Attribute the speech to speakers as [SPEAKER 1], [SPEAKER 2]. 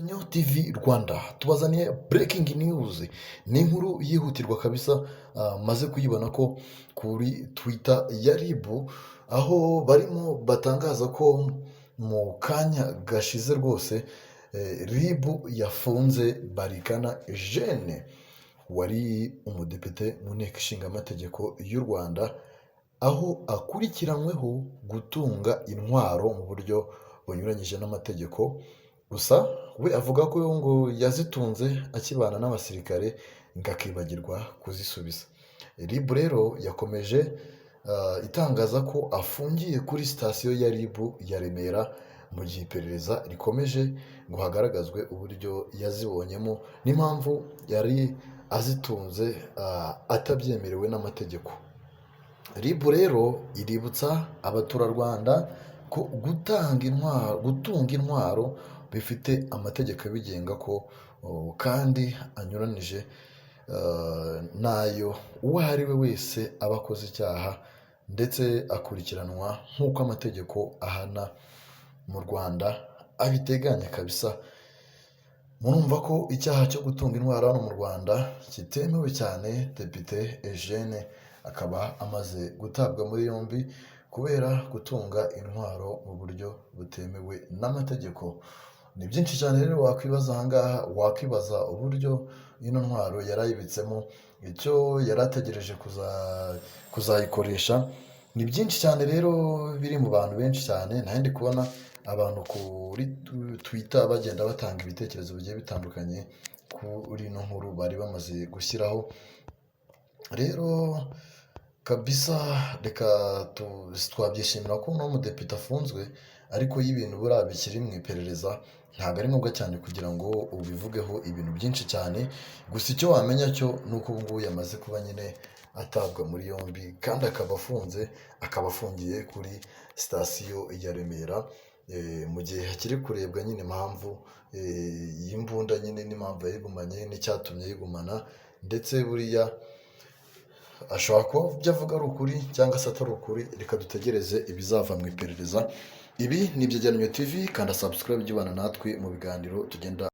[SPEAKER 1] Nyo TV Rwanda tubazaniye breaking news, ni inkuru yihutirwa kabisa. Maze kuyibona ko kuri Twitter ya RIB, aho barimo batangaza ko mu kanya gashize rwose RIB yafunze Barikana Eugene wari umudepite mu nteko ishinga amategeko y'u Rwanda, aho akurikiranyweho gutunga intwaro mu buryo bunyuranyije n'amategeko. Gusa we avuga ko ngo yazitunze akibana n'abasirikare ngo akibagirwa kuzisubiza. RIB rero yakomeje itangaza ko afungiye kuri sitasiyo ya RIB ya Remera mu gihe iperereza rikomeje ngo hagaragazwe uburyo yazibonyemo n'impamvu yari azitunze atabyemerewe n'amategeko. RIB rero iributsa abaturarwanda ko gutunga intwaro bifite amategeko abigenga ko kandi anyuranije n'ayo uwo ari we wese aba akoze icyaha, ndetse akurikiranwa nk'uko amategeko ahana mu Rwanda abiteganya kabisa. Murumva ko icyaha cyo gutunga intwaro hano mu Rwanda kitemewe cyane. Depite Eugene akaba amaze gutabwa muri yombi kubera gutunga intwaro mu buryo butemewe n'amategeko. Ni byinshi cyane rero wakwibaza ahangaha, wakwibaza uburyo ino ntwaro yarayibitsemo, icyo yari ategereje kuzayikoresha. Ni byinshi cyane rero biri mu bantu benshi cyane, nta ndi kubona abantu kuri Twitter bagenda batanga ibitekerezo bigiye bitandukanye kuri ino nkuru bari bamaze gushyiraho. Rero kabisa reka twabyishimira ko uno mudepite afunzwe, ariko y'ibintu buriya bikiri mu iperereza ntabwo ari ngombwa cyane kugira ngo ubivugeho ibintu byinshi cyane. Gusa icyo wamenya cyo ni uko ubu ngubu yamaze kuba nyine atabwa muri yombi, kandi akaba afungiye kuri sitasiyo ya Remera, mu gihe hakiri kurebwa nyine impamvu y'imbunda nyine n'impamvu yayigumanye n'icyatumye yigumana, ndetse buriya ashobora kuba ibyo avuga ari ukuri cyangwa se atari ukuri. Reka dutegereze ibizava mu iperereza. Ibi ni ibyegeranyo TV, kanda subscribe ujye ubana natwe mu biganiro tugenda